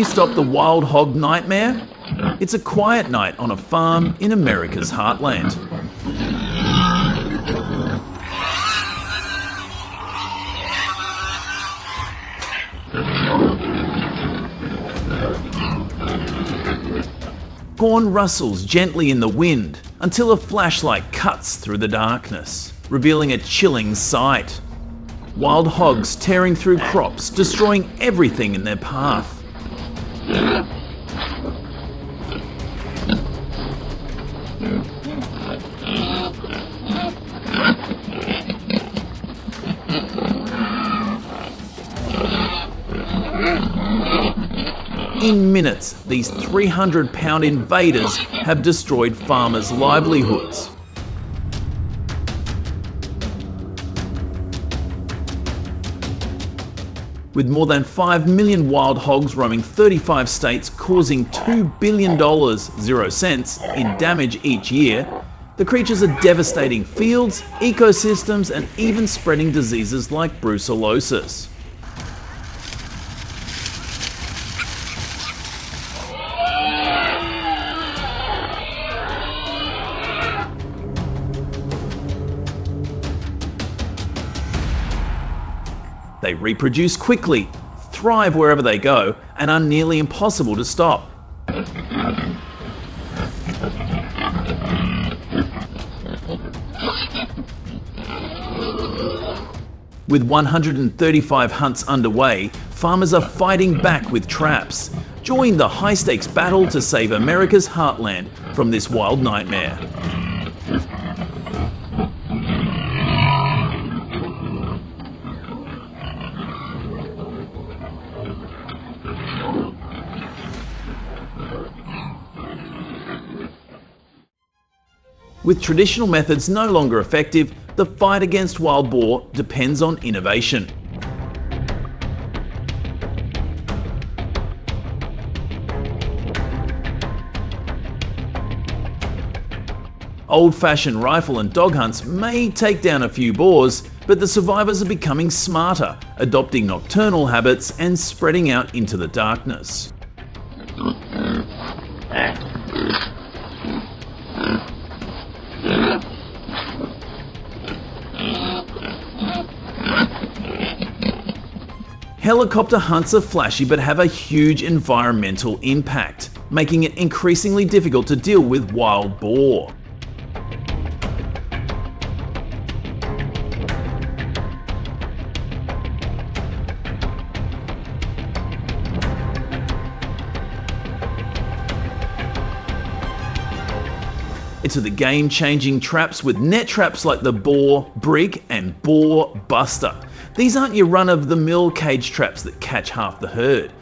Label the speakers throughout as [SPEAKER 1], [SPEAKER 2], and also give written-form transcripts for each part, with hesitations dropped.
[SPEAKER 1] you stop the wild hog nightmare? It's a quiet night on a farm in America's heartland. Corn rustles gently in the wind until a flashlight cuts through the darkness, revealing a chilling sight. Wild hogs tearing through crops, destroying everything in their path. In minutes, these 300-pound invaders have destroyed farmers' livelihoods. With more than 5 million wild hogs roaming 35 states, causing $2 billion, 0 cents, in damage each year, the creatures are devastating fields, ecosystems, and even spreading diseases like brucellosis. They reproduce quickly, thrive wherever they go, and are nearly impossible to stop. With 135 hunts underway, farmers are fighting back with traps. Join the high-stakes battle to save America's heartland from this wild nightmare. With traditional methods no longer effective, the fight against wild boar depends on innovation. Old-fashioned rifle and dog hunts may take down a few boars, but the survivors are becoming smarter, adopting nocturnal habits and spreading out into the darkness. Helicopter hunts are flashy but have a huge environmental impact, making it increasingly difficult to deal with wild boar. Into the game-changing traps with net traps like the Boar, Brig and Boar Buster. These aren't your run-of-the-mill cage traps that catch half the herd.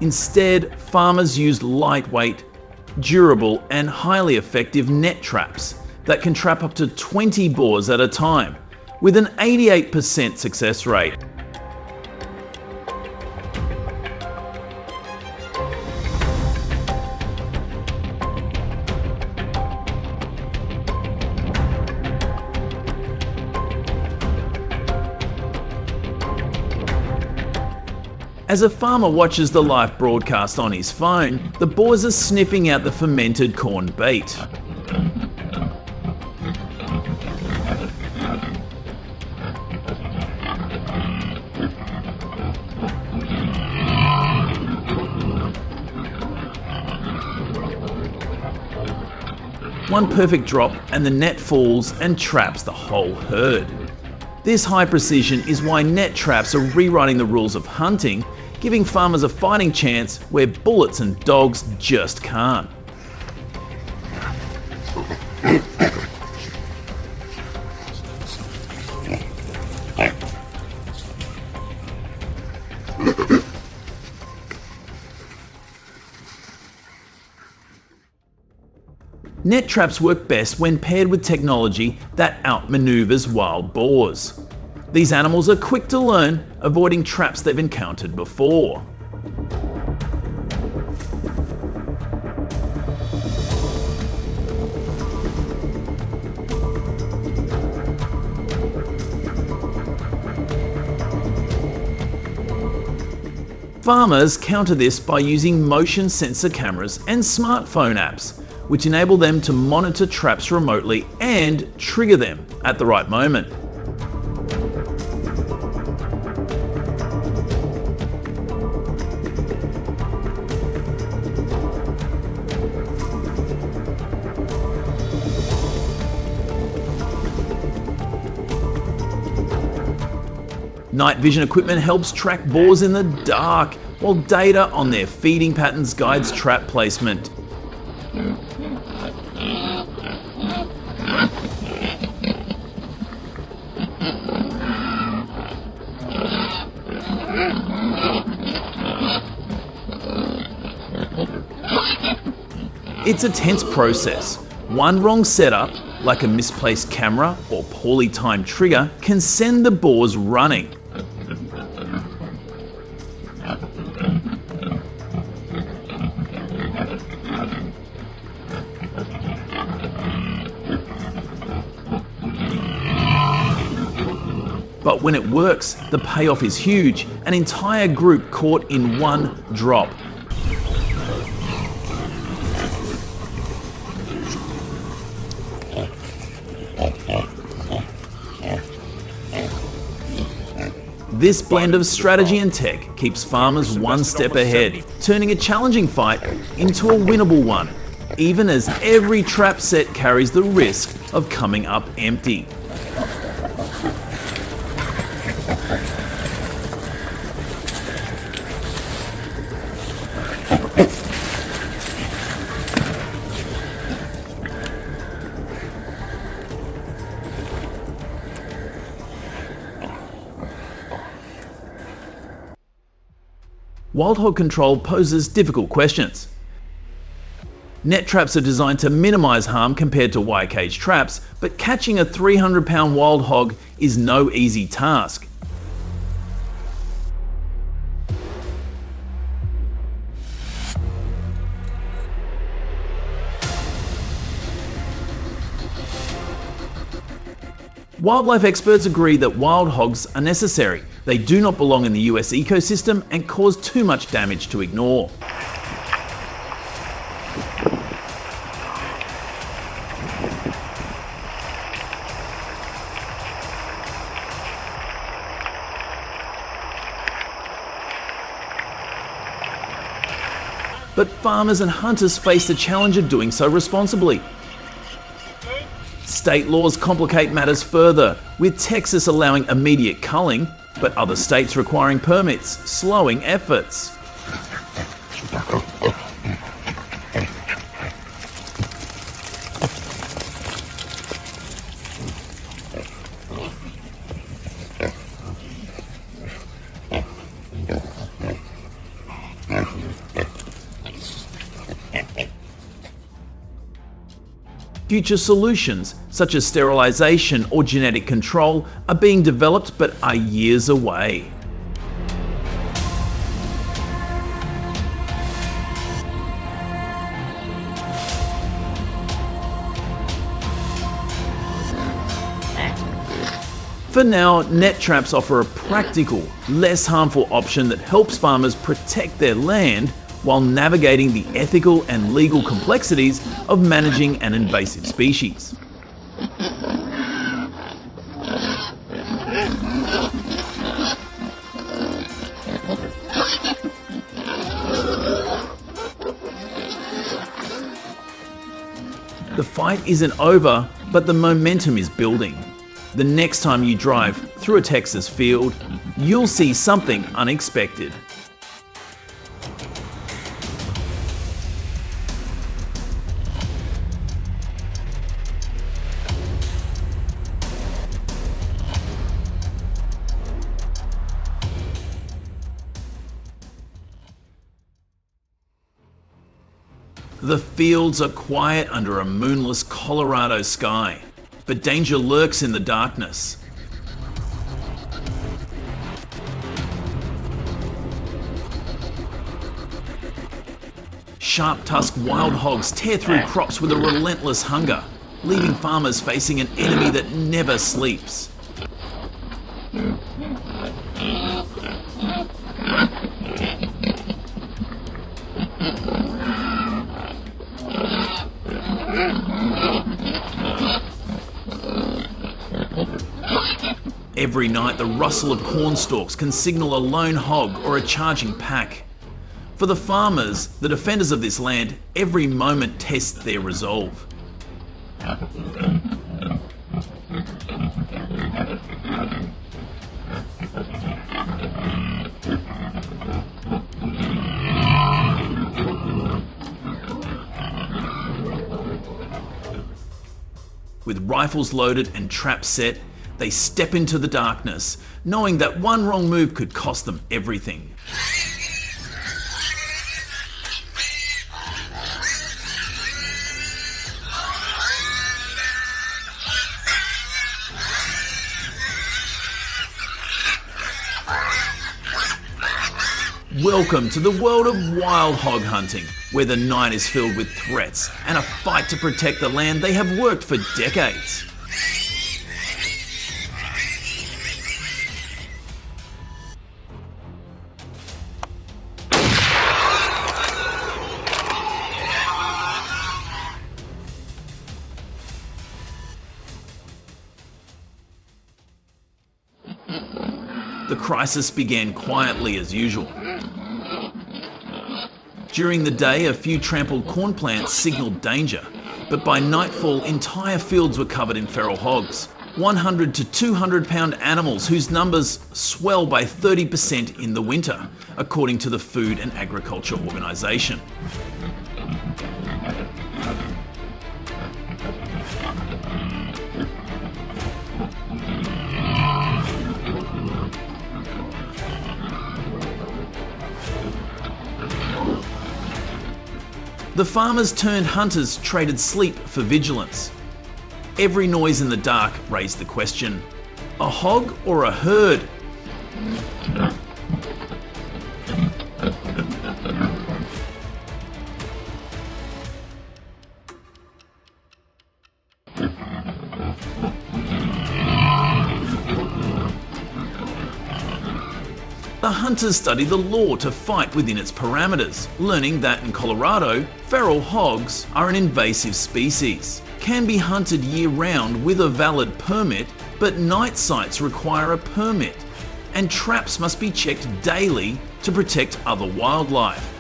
[SPEAKER 1] Instead, farmers used lightweight, durable and highly effective net traps that can trap up to 20 boars at a time, with an 88% success rate. As a farmer watches the live broadcast on his phone, the boars are sniffing out the fermented corn bait. One perfect drop and the net falls and traps the whole herd. This high precision is why net traps are rewriting the rules of hunting, giving farmers a fighting chance where bullets and dogs just can't. Net traps work best when paired with technology that outmaneuvers wild boars. These animals are quick to learn, avoiding traps they've encountered before. Farmers counter this by using motion sensor cameras and smartphone apps, which enable them to monitor traps remotely and trigger them at the right moment. Night vision equipment helps track boars in the dark, while data on their feeding patterns guides trap placement. It's a tense process. One wrong setup, like a misplaced camera or poorly timed trigger, can send the boars running. But when it works, the payoff is huge. An entire group caught in one drop. This blend of strategy and tech keeps farmers one step ahead, turning a challenging fight into a winnable one, even as every trap set carries the risk of coming up empty. Wild hog control poses difficult questions. Net traps are designed to minimize harm compared to wire cage traps, but catching a 300-pound wild hog is no easy task. Wildlife experts agree that wild hogs are necessary. They do not belong in the US ecosystem and cause too much damage to ignore. But farmers and hunters face the challenge of doing so responsibly. State laws complicate matters further, with Texas allowing immediate culling, but other states requiring permits, slowing efforts. Future solutions, such as sterilization or genetic control, are being developed but are years away. For now, net traps offer a practical, less harmful option that helps farmers protect their land while navigating the ethical and legal complexities of managing an invasive species. The fight isn't over, but the momentum is building. The next time you drive through a Texas field, you'll see something unexpected. The fields are quiet under a moonless Colorado sky, but danger lurks in the darkness. Sharp-tusked wild hogs tear through crops with a relentless hunger, leaving farmers facing an enemy that never sleeps. Every night, the rustle of corn stalks can signal a lone hog or a charging pack. For the farmers, the defenders of this land, every moment tests their resolve. With rifles loaded and traps set, they step into the darkness, knowing that one wrong move could cost them everything. Welcome to the world of wild hog hunting, where the night is filled with threats and a fight to protect the land they have worked for decades. The crisis began quietly as usual. During the day, a few trampled corn plants signalled danger, but by nightfall, entire fields were covered in feral hogs. 100 to 200 pound animals whose numbers swell by 30% in the winter, according to the Food and Agriculture Organisation. The farmers turned hunters traded sleep for vigilance. Every noise in the dark raised the question, a hog or a herd? The hunters study the law to fight within its parameters, learning that in Colorado, feral hogs are an invasive species, can be hunted year-round with a valid permit, but night sites require a permit, and traps must be checked daily to protect other wildlife.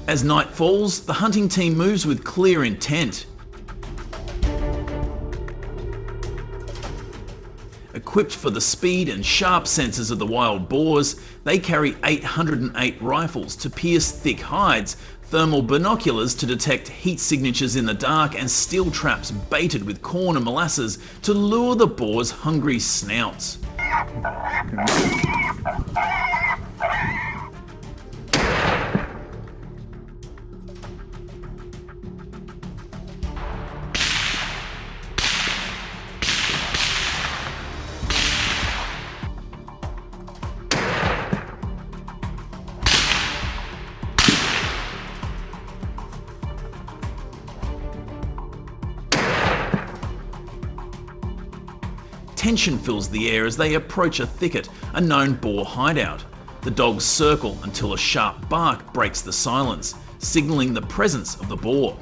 [SPEAKER 1] As night falls, the hunting team moves with clear intent. Equipped for the speed and sharp senses of the wild boars, they carry 808 rifles to pierce thick hides, thermal binoculars to detect heat signatures in the dark, and steel traps baited with corn and molasses to lure the boars' hungry snouts. Tension fills the air as they approach a thicket, a known boar hideout. The dogs circle until a sharp bark breaks the silence, signalling the presence of the boar.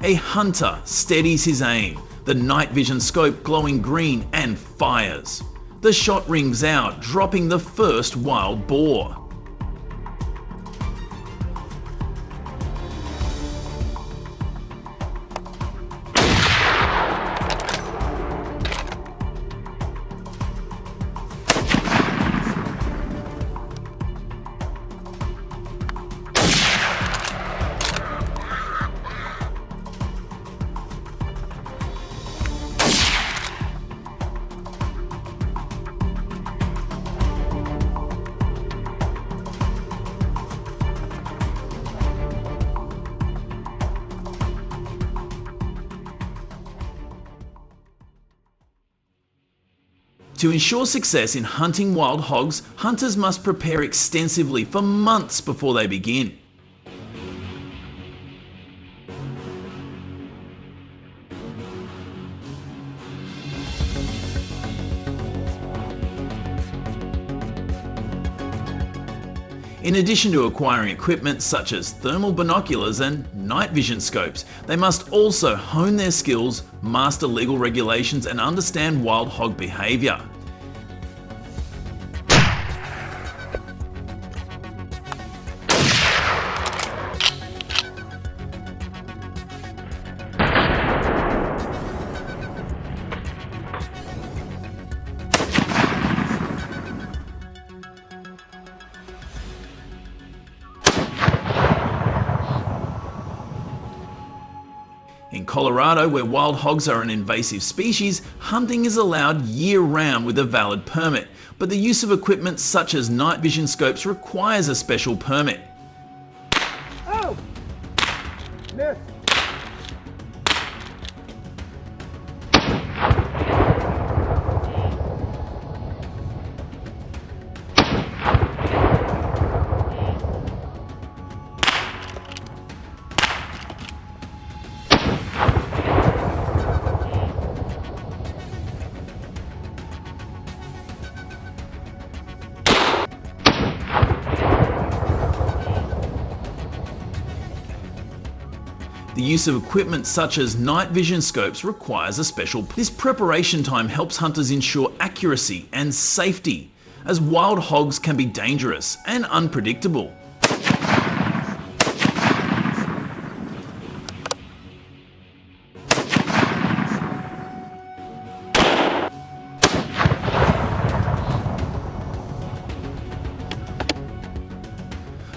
[SPEAKER 1] A hunter steadies his aim, the night vision scope glowing green and fires. The shot rings out, dropping the first wild boar. To ensure success in hunting wild hogs, hunters must prepare extensively for months before they begin. In addition to acquiring equipment such as thermal binoculars and night vision scopes, they must also hone their skills, master legal regulations, and understand wild hog behaviour. In Colorado, where wild hogs are an invasive species, hunting is allowed year-round with a valid permit, but the use of equipment such as night vision scopes requires a special permit.
[SPEAKER 2] Oh! Miss!
[SPEAKER 1] The use of equipment such as night vision scopes requires a special. This preparation time helps hunters ensure accuracy and safety, as wild hogs can be dangerous and unpredictable.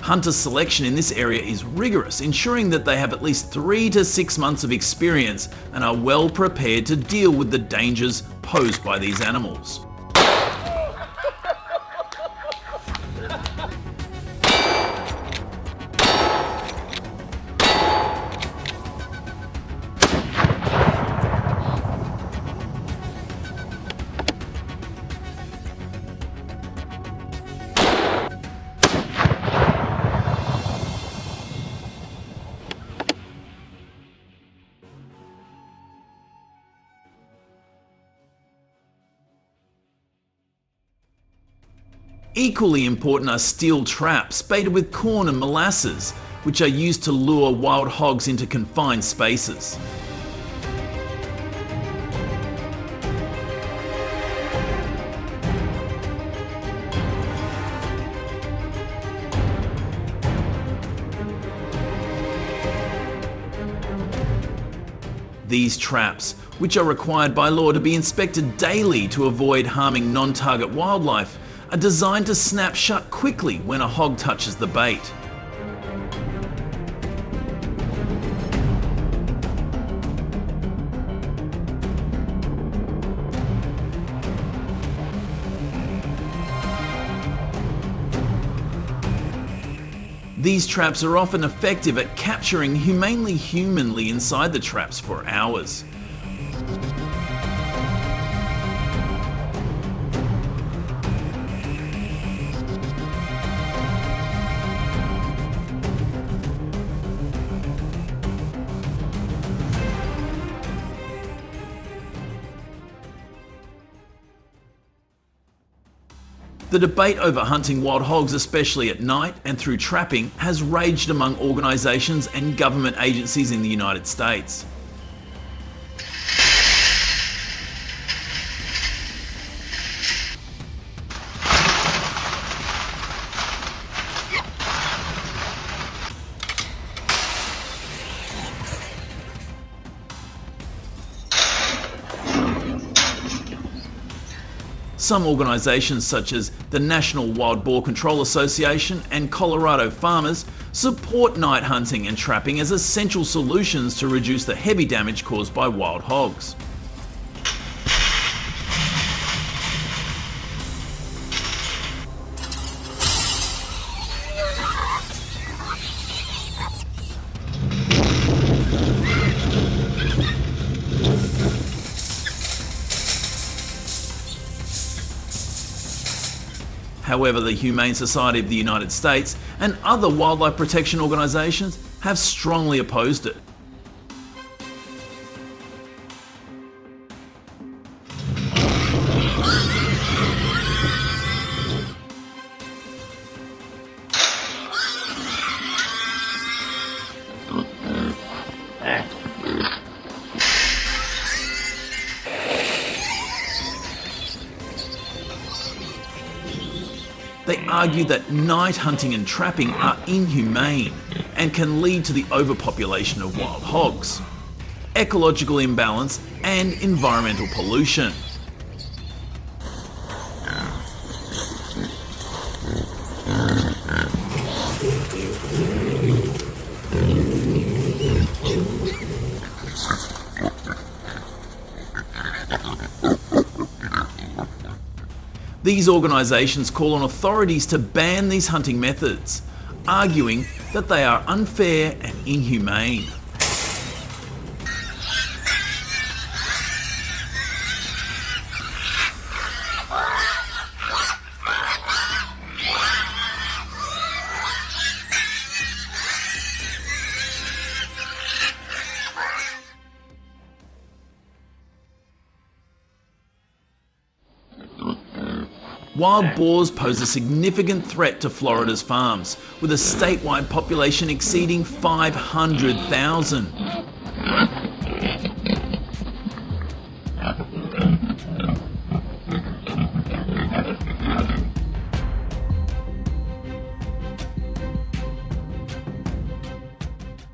[SPEAKER 1] Hunter selection in this area is rigorous, ensuring that they have at least 3 to 6 months of experience and are well prepared to deal with the dangers posed by these animals. Equally important are steel traps baited with corn and molasses, which are used to lure wild hogs into confined spaces. These traps, which are required by law to be inspected daily to avoid harming non-target wildlife, are designed to snap shut quickly when a hog touches the bait. These traps are often effective at capturing humanly inside the traps for hours. The debate over hunting wild hogs, especially at night and through trapping, has raged among organisations and government agencies in the United States. Some organisations such as the National Wild Boar Control Association and Colorado Farmers support night hunting and trapping as essential solutions to reduce the heavy damage caused by wild hogs. However, the Humane Society of the United States and other wildlife protection organisations have strongly opposed it. They argue that night hunting and trapping are inhumane and can lead to the overpopulation of wild hogs, ecological imbalance, and environmental pollution. These organisations call on authorities to ban these hunting methods, arguing that they are unfair and inhumane. Wild boars pose a significant threat to Florida's farms, with a statewide population exceeding 500,000.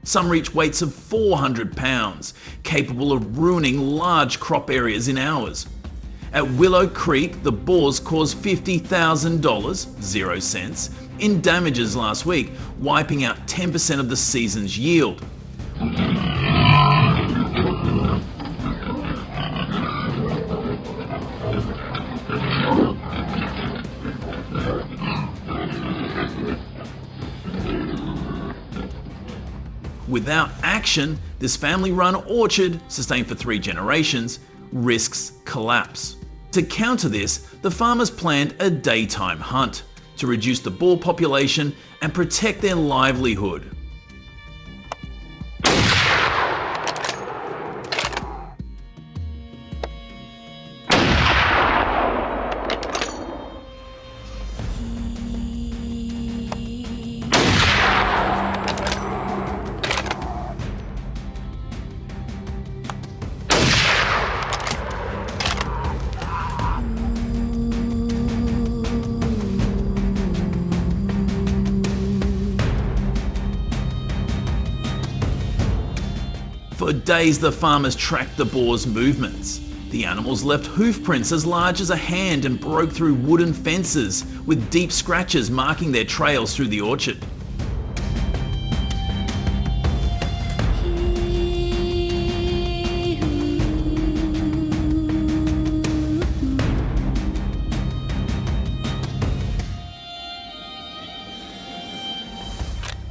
[SPEAKER 1] Some reach weights of 400 pounds, capable of ruining large crop areas in hours. At Willow Creek, the boars caused $50,000, 0 cents, in damages last week, wiping out 10% of the season's yield. Without action, this family-run orchard, sustained for 3 generations, risks collapse. To counter this, the farmers planned a daytime hunt to reduce the boar population and protect their livelihood. For days, the farmers tracked the boars' movements. The animals left hoof prints as large as a hand and broke through wooden fences, with deep scratches marking their trails through the orchard.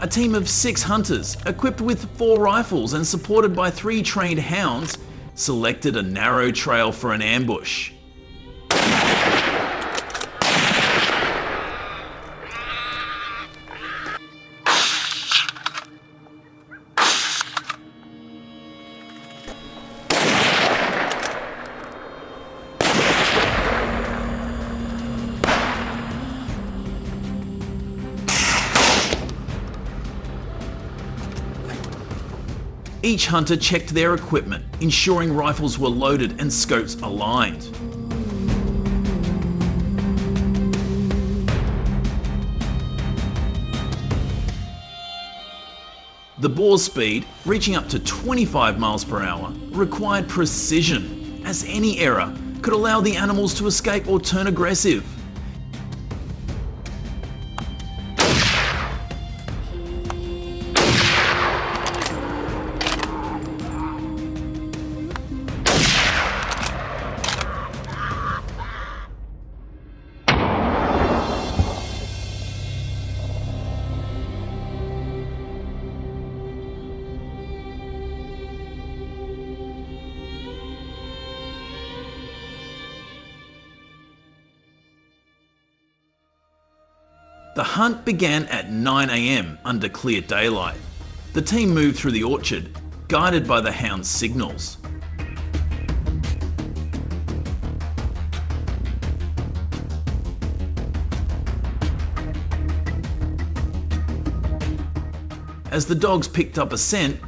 [SPEAKER 1] A team of 6 hunters, equipped with 4 rifles and supported by 3 trained hounds, selected a narrow trail for an ambush. Each hunter checked their equipment, ensuring rifles were loaded and scopes aligned. The boar's speed, reaching up to 25 miles per hour, required precision, as any error could allow the animals to escape or turn aggressive. The hunt began at 9 AM under clear daylight. The team moved through the orchard, guided by the hound's signals. As the dogs picked up a scent,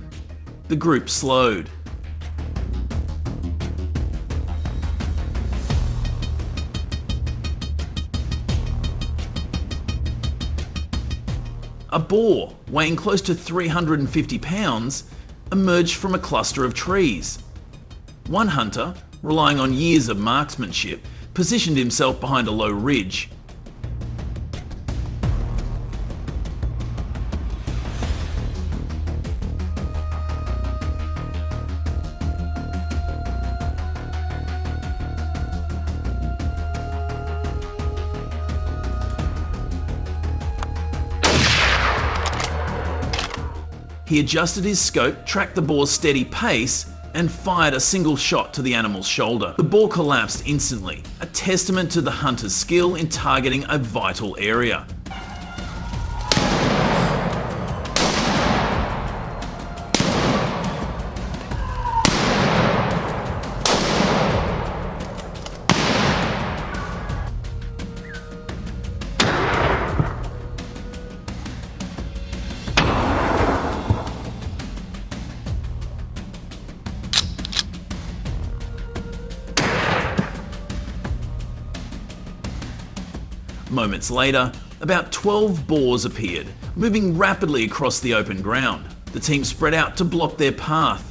[SPEAKER 1] the group slowed. A boar, weighing close to 350 pounds, emerged from a cluster of trees. One hunter, relying on years of marksmanship, positioned himself behind a low ridge. He adjusted his scope, tracked the boar's steady pace, and fired a single shot to the animal's shoulder. The boar collapsed instantly, a testament to the hunter's skill in targeting a vital area. Moments later, about 12 boars appeared, moving rapidly across the open ground. The team spread out to block their path.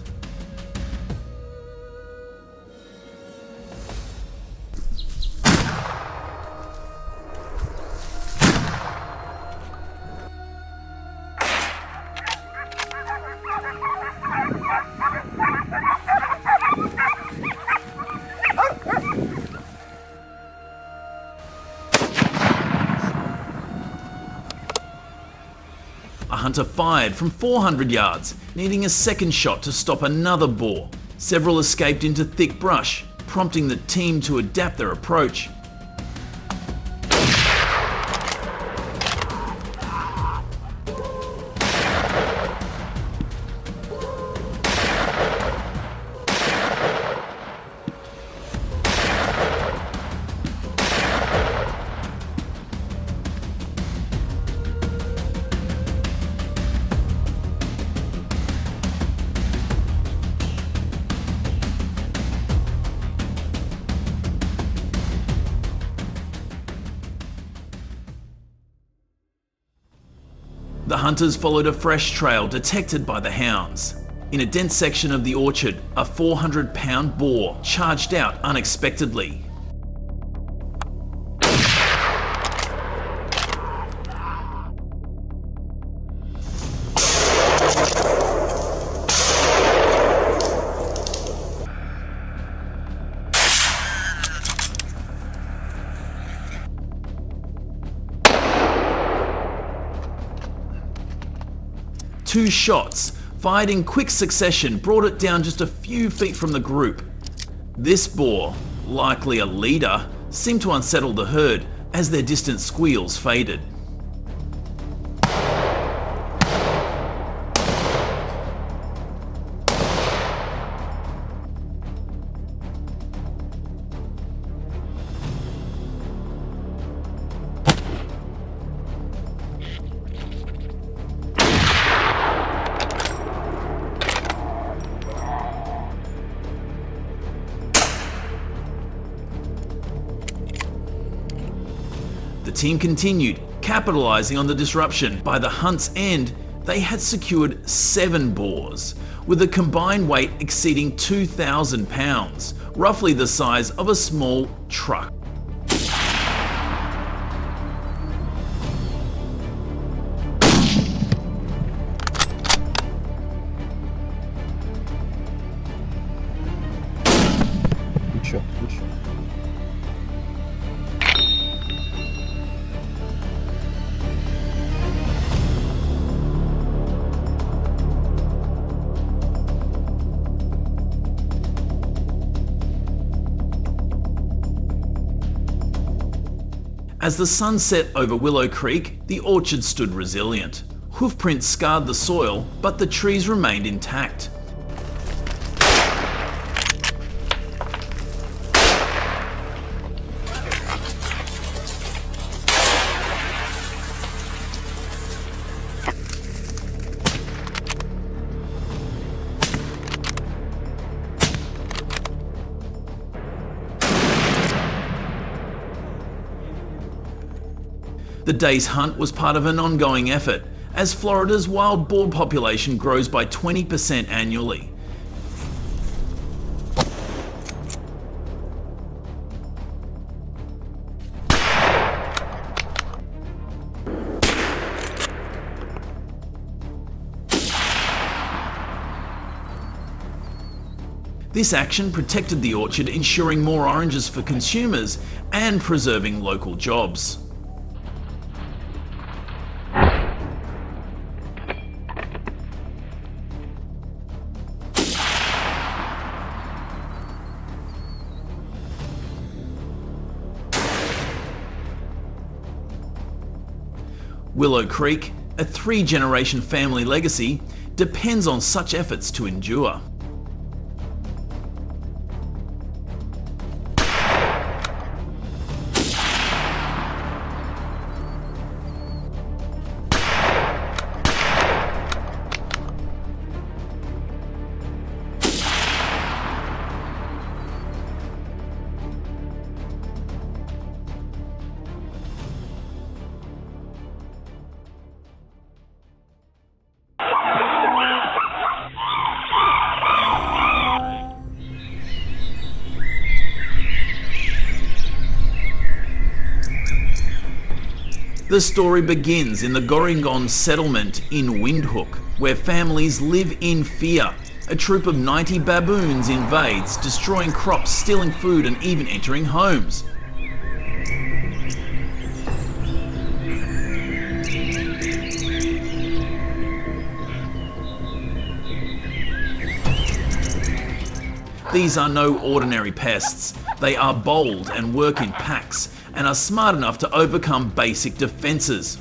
[SPEAKER 1] A hunter fired from 400 yards, needing a second shot to stop another boar. Several escaped into thick brush, prompting the team to adapt their approach. The hunters followed a fresh trail detected by the hounds. In a dense section of the orchard, a 400-pound boar charged out unexpectedly. Two shots, fired in quick succession, brought it down just a few feet from the group. This boar, likely a leader, seemed to unsettle the herd as their distant squeals faded. The team continued, capitalizing on the disruption. By the hunt's end, They had secured 7 boars, with a combined weight exceeding 2,000 pounds, roughly the size of a small truck.
[SPEAKER 2] Good shot, good shot.
[SPEAKER 1] As the sun set over Willow Creek, the orchard stood resilient. Hoofprints scarred the soil, but the trees remained intact. The day's hunt was part of an ongoing effort, as Florida's wild boar population grows by 20% annually. This action protected the orchard, ensuring more oranges for consumers and preserving local jobs. Willow Creek, a 3-generation family legacy, depends on such efforts to endure. The story begins in the Goringon settlement in Windhoek, where families live in fear. A troop of 90 baboons invades, destroying crops, stealing food, and even entering homes. These are no ordinary pests. They are bold and work in packs, and are smart enough to overcome basic defences.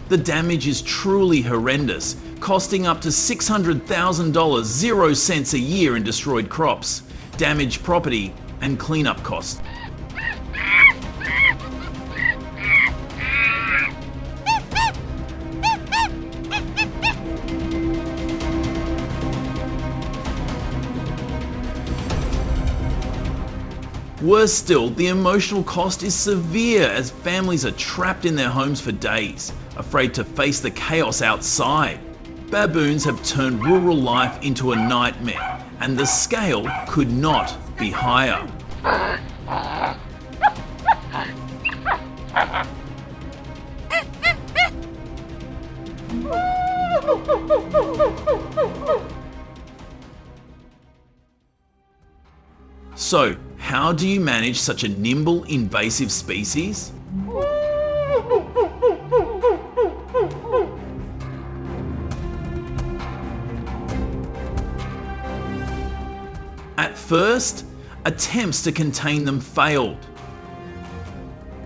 [SPEAKER 1] The damage is truly horrendous, costing up to $600,000, 0 cents a year in destroyed crops, damaged property, and cleanup costs. Worse still, the emotional cost is severe as families are trapped in their homes for days, afraid to face the chaos outside. Baboons have turned rural life into a nightmare, and the scale could not be higher. So, how do you manage such a nimble, invasive species? At first, attempts to contain them failed.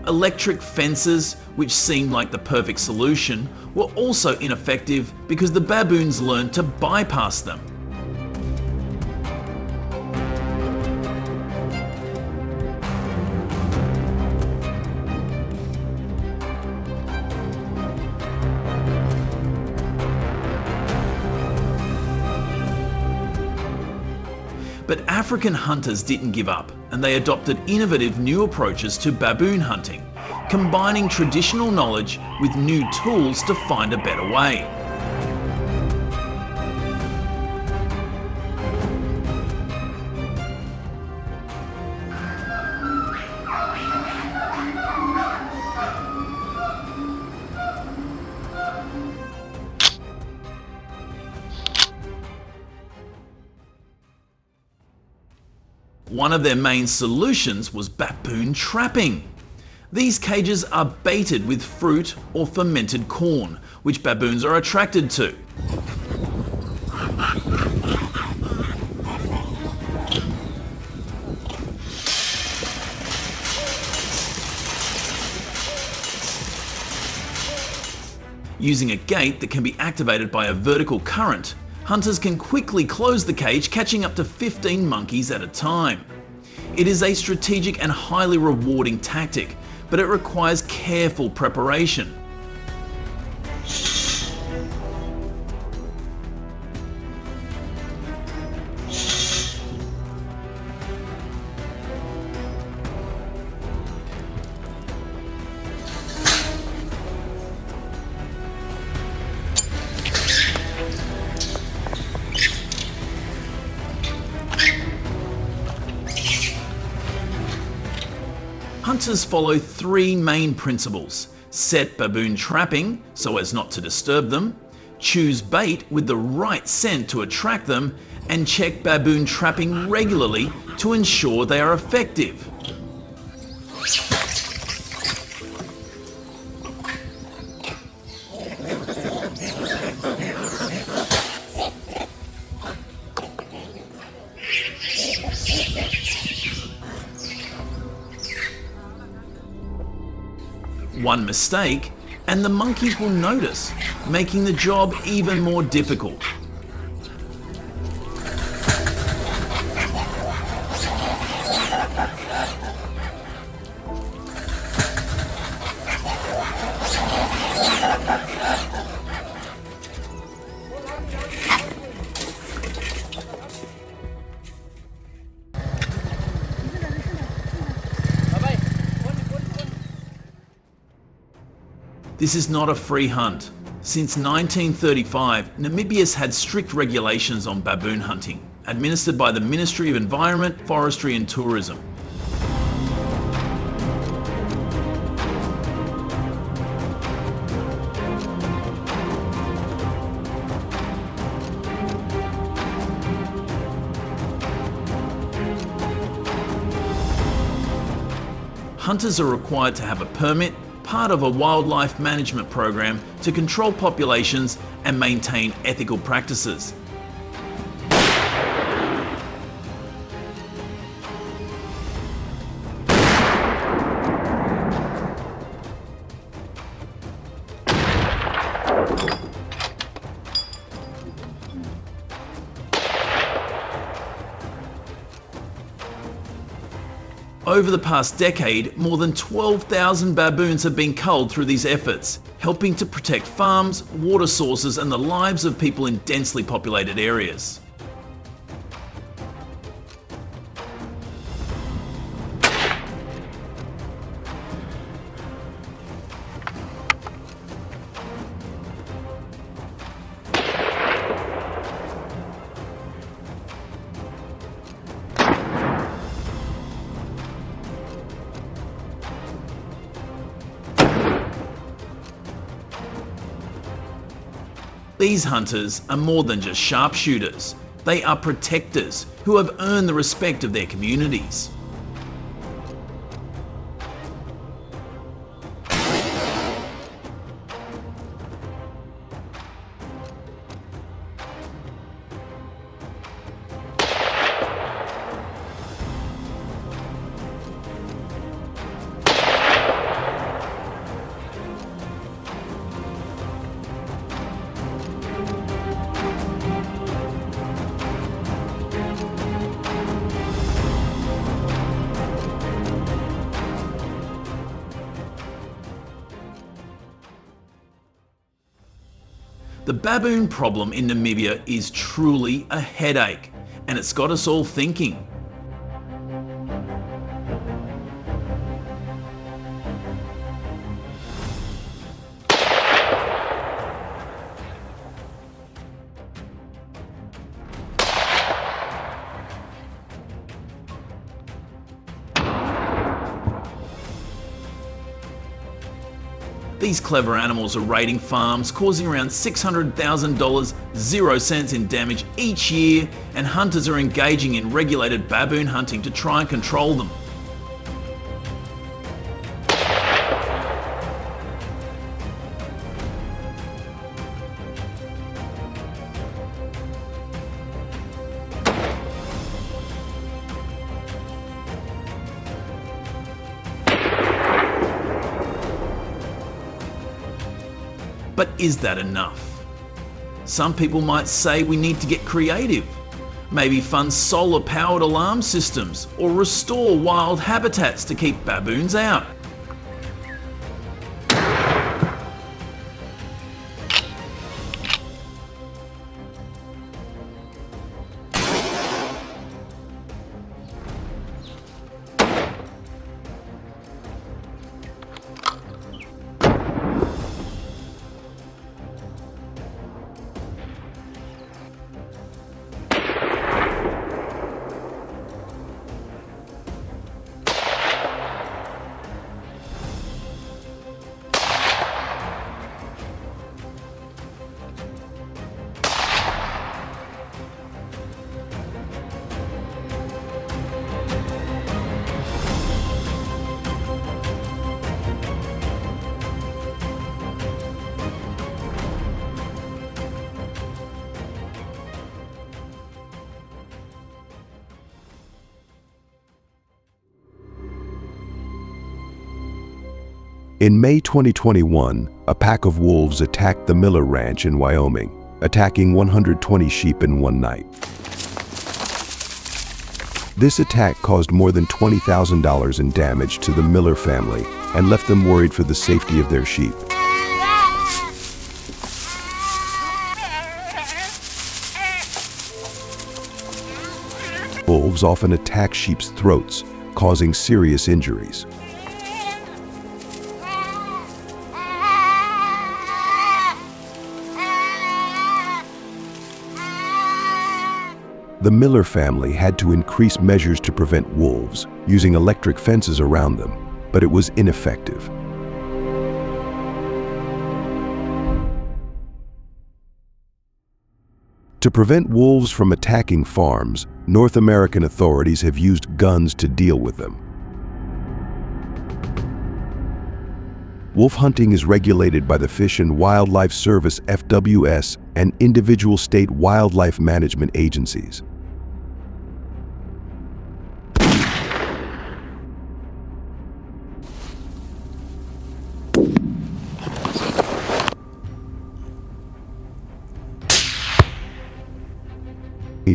[SPEAKER 1] Electric fences, which seemed like the perfect solution, were also ineffective because the baboons learned to bypass them. But African hunters didn't give up, and they adopted innovative new approaches to baboon hunting, combining traditional knowledge with new tools to find a better way. One of their main solutions was baboon trapping. These cages are baited with fruit or fermented corn, which baboons are attracted to. Using a gate that can be activated by a vertical current, hunters can quickly close the cage, catching up to 15 monkeys at a time. It is a strategic and highly rewarding tactic, but it requires careful preparation. Hunters follow three main principles: set baboon trapping so as not to disturb them, choose bait with the right scent to attract them, and check baboon trapping regularly to ensure they are effective. One mistake, and the monkeys will notice, making the job even more difficult. This is not a free hunt. Since 1935, Namibia's had strict regulations on baboon hunting, administered by the Ministry of Environment, Forestry and Tourism. Hunters are required to have a permit, part of a wildlife management program to control populations and maintain ethical practices. Over the past decade, more than 12,000 baboons have been culled through these efforts, helping to protect farms, water sources, and the lives of people in densely populated areas. These hunters are more than just sharpshooters. They are protectors who have earned the respect of their communities. The baboon problem in Namibia is truly a headache, and it's got us all thinking. These clever animals are raiding farms, causing around $600,000, 0 cents in damage each year, and hunters are engaging in regulated baboon hunting to try and control them. But is that enough? Some people might say we need to get creative. Maybe fund solar-powered alarm systems or restore wild habitats to keep baboons out.
[SPEAKER 3] In May 2021, a pack of wolves attacked the Miller Ranch in Wyoming, attacking 120 sheep in one night. This attack caused more than $20,000 in damage to the Miller family and left them worried for the safety of their sheep. Wolves often attack sheep's throats, causing serious injuries. The Miller family had to increase measures to prevent wolves, using electric fences around them, but it was ineffective. To prevent wolves from attacking farms, North American authorities have used guns to deal with them. Wolf hunting is regulated by the Fish and Wildlife Service (FWS) and individual state wildlife management agencies.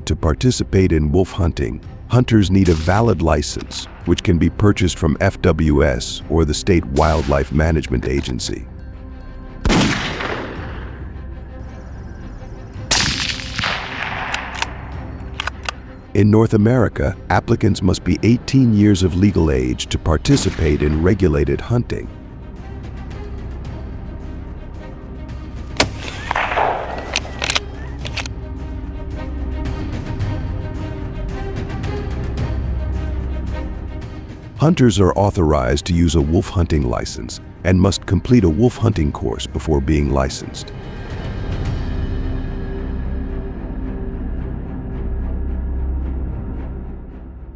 [SPEAKER 3] To participate in wolf hunting, hunters need a valid license, which can be purchased from FWS or the State Wildlife Management Agency. In North America, applicants must be 18 years of legal age to participate in regulated hunting. Hunters are authorized to use a wolf hunting license and must complete a wolf hunting course before being licensed.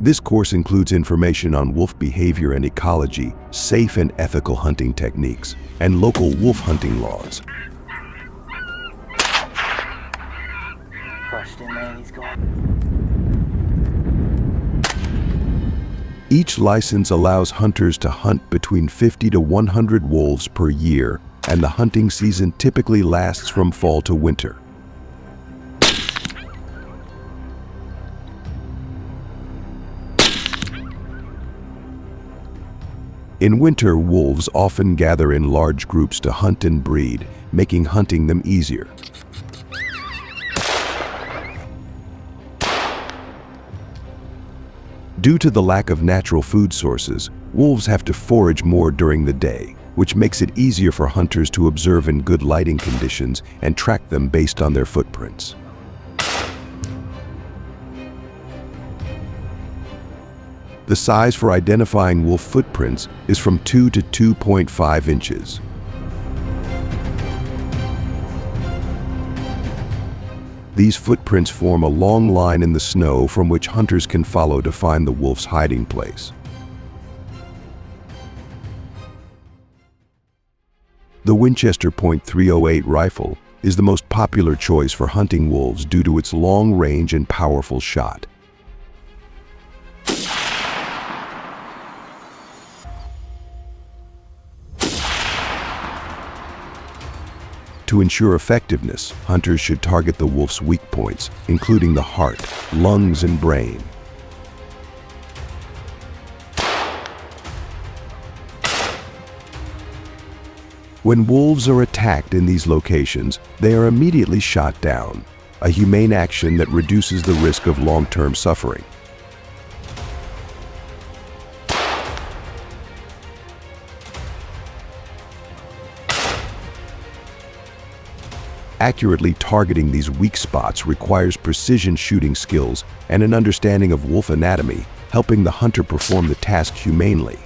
[SPEAKER 3] This course includes information on wolf behavior and ecology, safe and ethical hunting techniques, and local wolf hunting laws.
[SPEAKER 4] Crushed him, man. He's gone.
[SPEAKER 3] Each license allows hunters to hunt between 50 to 100 wolves per year, and the hunting season typically lasts from fall to winter. In winter, wolves often gather in large groups to hunt and breed, making hunting them easier. Due to the lack of natural food sources, wolves have to forage more during the day, which makes it easier for hunters to observe in good lighting conditions and track them based on their footprints. The size for identifying wolf footprints is from 2 to 2.5 inches. These footprints form a long line in the snow from which hunters can follow to find the wolf's hiding place. The Winchester .308 rifle is the most popular choice for hunting wolves due to its long range and powerful shot. To ensure effectiveness, hunters should target the wolf's weak points, including the heart, lungs, and brain. When wolves are attacked in these locations, they are immediately shot down, a humane action that reduces the risk of long-term suffering. Accurately targeting these weak spots requires precision shooting skills and an understanding of wolf anatomy, helping the hunter perform the task humanely.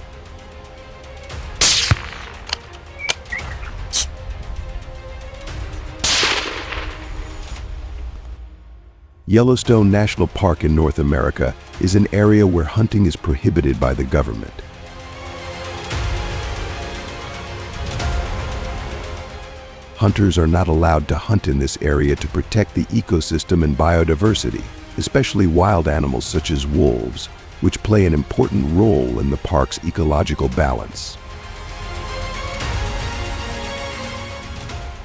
[SPEAKER 3] Yellowstone National Park in North America is an area where hunting is prohibited by the government. Hunters are not allowed to hunt in this area to protect the ecosystem and biodiversity, especially wild animals such as wolves, which play an important role in the park's ecological balance.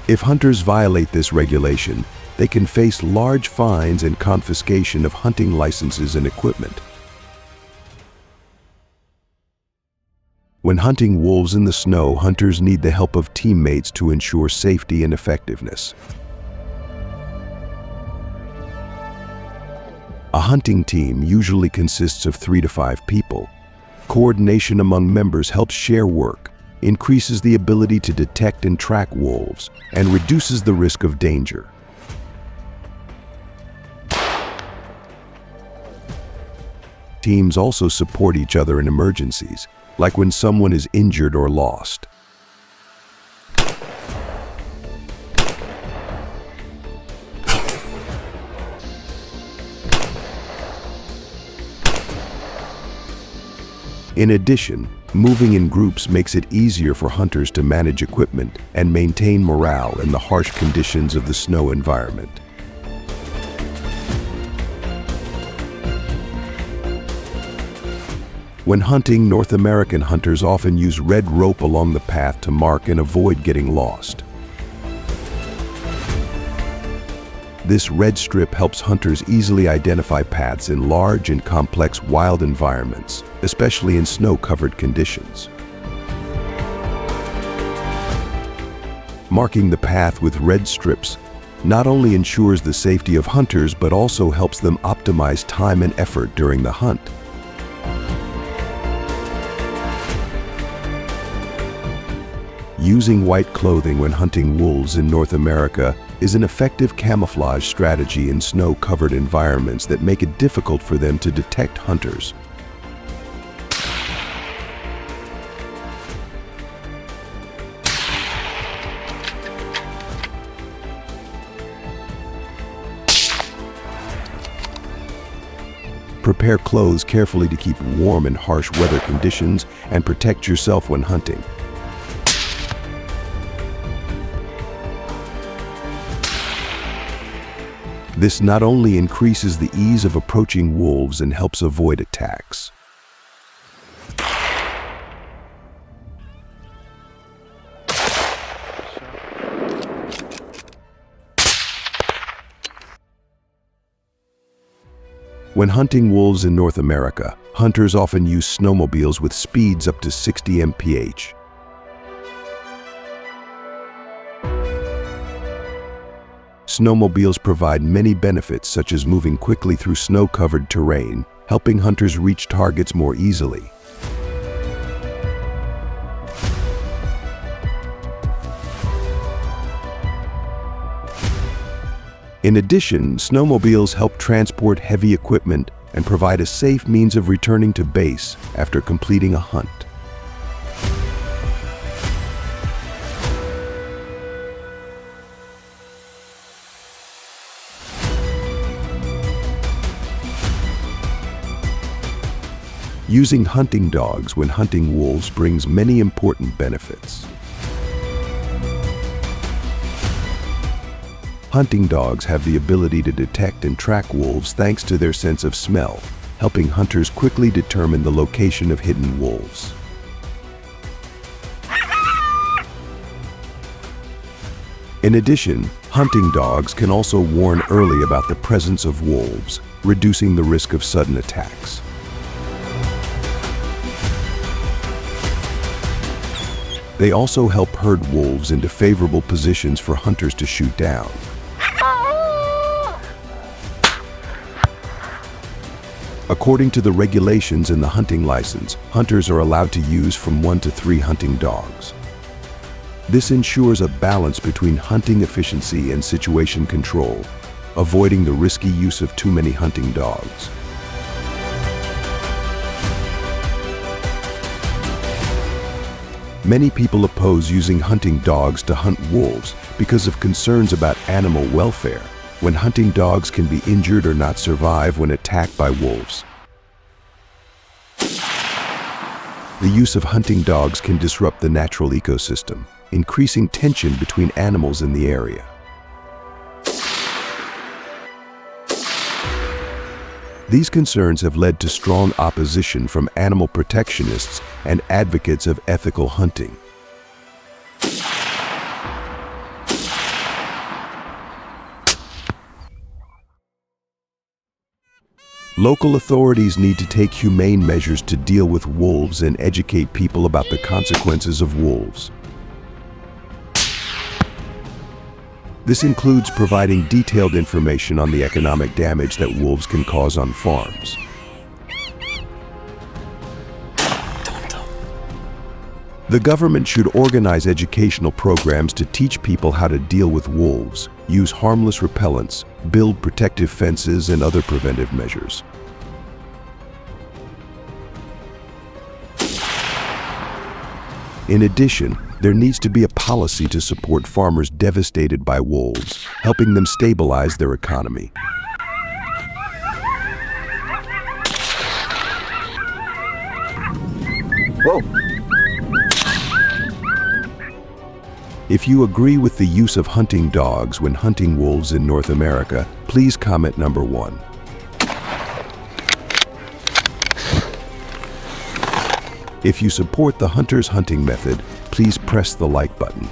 [SPEAKER 3] If hunters violate this regulation, they can face large fines and confiscation of hunting licenses and equipment. When hunting wolves in the snow, hunters need the help of teammates to ensure safety and effectiveness. A hunting team usually consists of 3 to 5 people. Coordination among members helps share work, increases the ability to detect and track wolves, and reduces the risk of danger. Teams also support each other in emergencies, like when someone is injured or lost. In addition, moving in groups makes it easier for hunters to manage equipment and maintain morale in the harsh conditions of the snow environment. When hunting, North American hunters often use red rope along the path to mark and avoid getting lost. This red strip helps hunters easily identify paths in large and complex wild environments, especially in snow-covered conditions. Marking the path with red strips not only ensures the safety of hunters, but also helps them optimize time and effort during the hunt. Using white clothing when hunting wolves in North America is an effective camouflage strategy in snow-covered environments that make it difficult for them to detect hunters. Prepare clothes carefully to keep warm in harsh weather conditions and protect yourself when hunting. This not only increases the ease of approaching wolves and helps avoid attacks. When hunting wolves in North America, hunters often use snowmobiles with speeds up to 60 mph. Snowmobiles provide many benefits, such as moving quickly through snow-covered terrain, helping hunters reach targets more easily. In addition, snowmobiles help transport heavy equipment and provide a safe means of returning to base after completing a hunt. Using hunting dogs when hunting wolves brings many important benefits. Hunting dogs have the ability to detect and track wolves thanks to their sense of smell, helping hunters quickly determine the location of hidden wolves. In addition, hunting dogs can also warn early about the presence of wolves, reducing the risk of sudden attacks. They also help herd wolves into favorable positions for hunters to shoot down. According to the regulations in the hunting license, hunters are allowed to use from 1 to 3 hunting dogs. This ensures a balance between hunting efficiency and situation control, avoiding the risky use of too many hunting dogs. Many people oppose using hunting dogs to hunt wolves because of concerns about animal welfare, when hunting dogs can be injured or not survive when attacked by wolves. The use of hunting dogs can disrupt the natural ecosystem, increasing tension between animals in the area. These concerns have led to strong opposition from animal protectionists and advocates of ethical hunting. Local authorities need to take humane measures to deal with wolves and educate people about the consequences of wolves. This includes providing detailed information on the economic damage that wolves can cause on farms. The government should organize educational programs to teach people how to deal with wolves, use harmless repellents, build protective fences, and other preventive measures. In addition, there needs to be a policy to support farmers devastated by wolves, helping them stabilize their economy.
[SPEAKER 2] Whoa!
[SPEAKER 3] If you agree with the use of hunting dogs when hunting wolves in North America, please comment number 1. If you support the hunter's hunting method, please press the like button.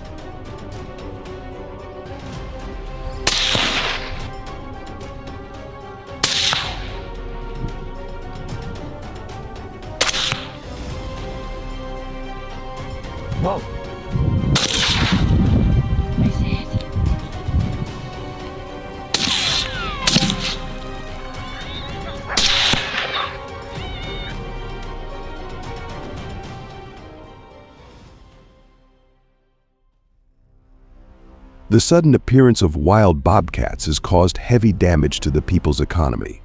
[SPEAKER 2] Whoa!
[SPEAKER 3] The sudden appearance of wild bobcats has caused heavy damage to the people's economy.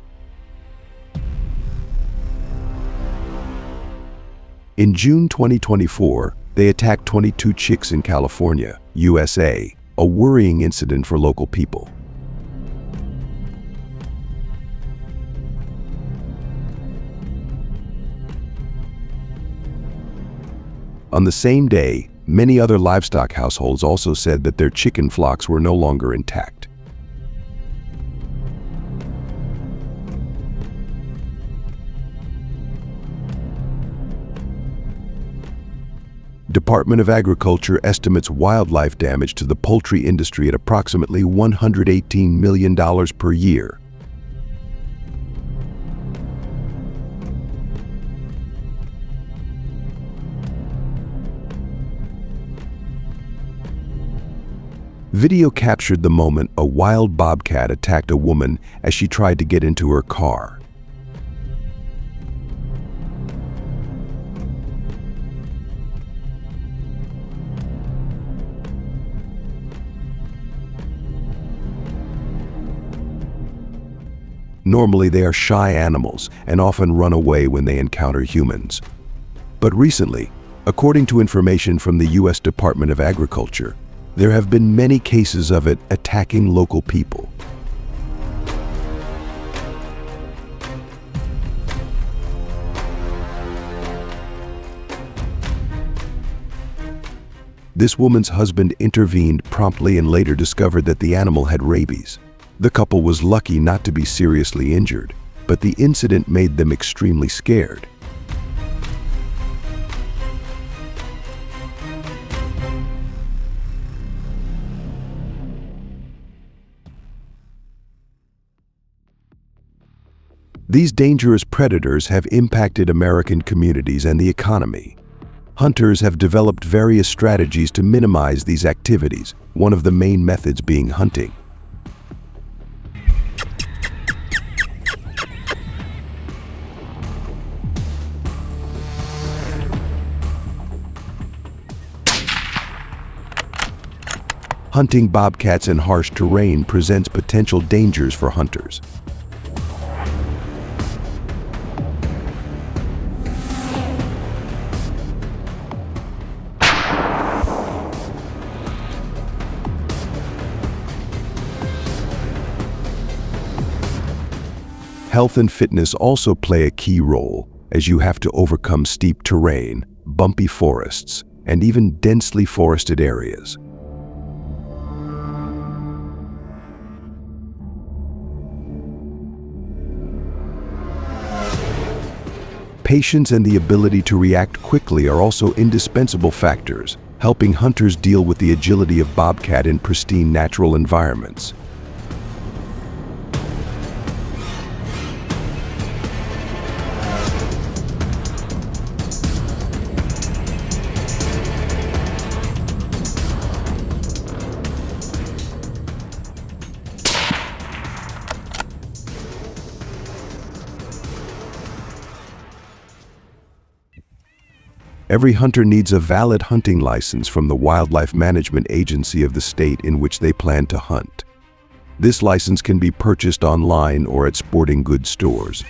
[SPEAKER 3] In June 2024, they attacked 22 chicks in California, USA, a worrying incident for local people. On the same day, many other livestock households also said that their chicken flocks were no longer intact. Department of Agriculture estimates wildlife damage to the poultry industry at approximately $118 million per year. Video captured the moment a wild bobcat attacked a woman as she tried to get into her car. Normally they are shy animals and often run away when they encounter humans. But recently, according to information from the U.S. Department of Agriculture, there have been many cases of it attacking local people. This woman's husband intervened promptly and later discovered that the animal had rabies. The couple was lucky not to be seriously injured, but the incident made them extremely scared. These dangerous predators have impacted American communities and the economy. Hunters have developed various strategies to minimize these activities, one of the main methods being hunting. Hunting bobcats in harsh terrain presents potential dangers for hunters. Health and fitness also play a key role, as you have to overcome steep terrain, bumpy forests, and even densely forested areas. Patience and the ability to react quickly are also indispensable factors, helping hunters deal with the agility of bobcat in pristine natural environments. Every hunter needs a valid hunting license from the Wildlife Management Agency of the state in which they plan to hunt. This license can be purchased online or at sporting goods stores.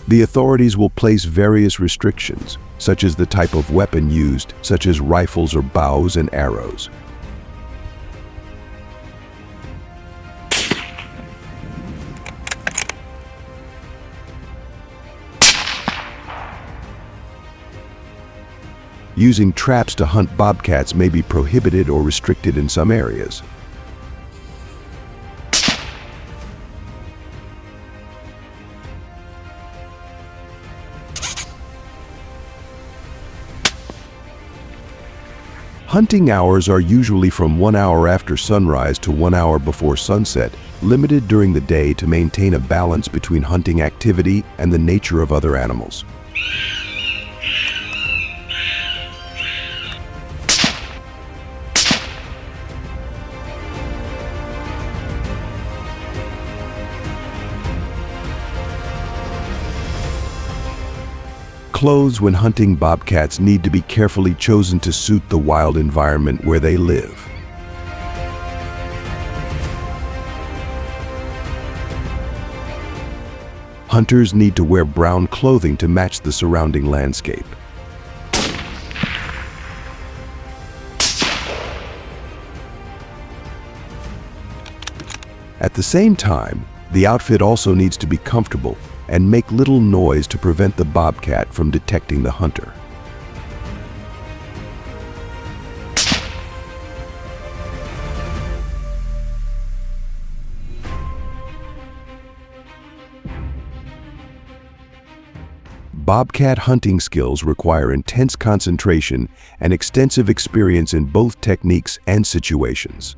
[SPEAKER 3] The authorities will place various restrictions, such as the type of weapon used, such as rifles or bows and arrows. Using traps to hunt bobcats may be prohibited or restricted in some areas. Hunting hours are usually from 1 hour after sunrise to 1 hour before sunset, limited during the day to maintain a balance between hunting activity and the nature of other animals. Clothes when hunting bobcats need to be carefully chosen to suit the wild environment where they live. Hunters need to wear brown clothing to match the surrounding landscape. At the same time, the outfit also needs to be comfortable and make little noise to prevent the bobcat from detecting the hunter. Bobcat hunting skills require intense concentration and extensive experience in both techniques and situations.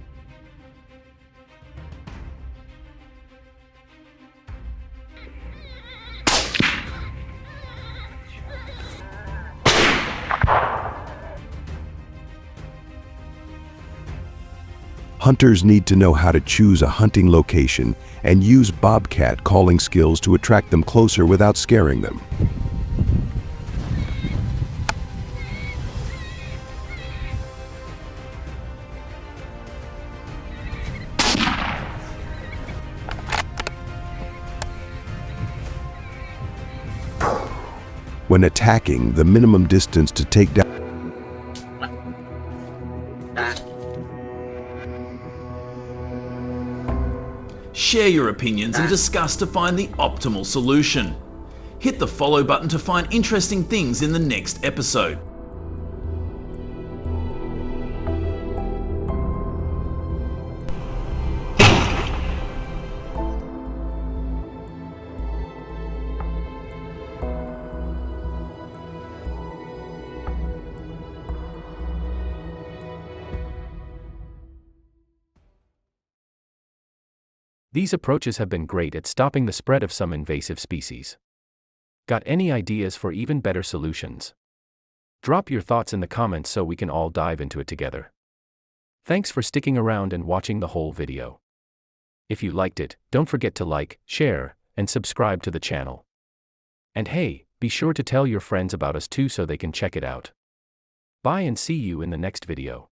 [SPEAKER 3] Hunters need to know how to choose a hunting location and use bobcat calling skills to attract them closer without scaring them. When attacking, the minimum distance to take down
[SPEAKER 1] Share your opinions and discuss to find the optimal solution. Hit the follow button to find interesting things in the next episode.
[SPEAKER 4] These approaches have been great at stopping the spread of some invasive species. Got any ideas for even better solutions? Drop your thoughts in the comments so we can all dive into it together. Thanks for sticking around and watching the whole video. If you liked it, don't forget to like, share, and subscribe to the channel. And hey, be sure to tell your friends about us too so they can check it out. Bye and see you in the next video.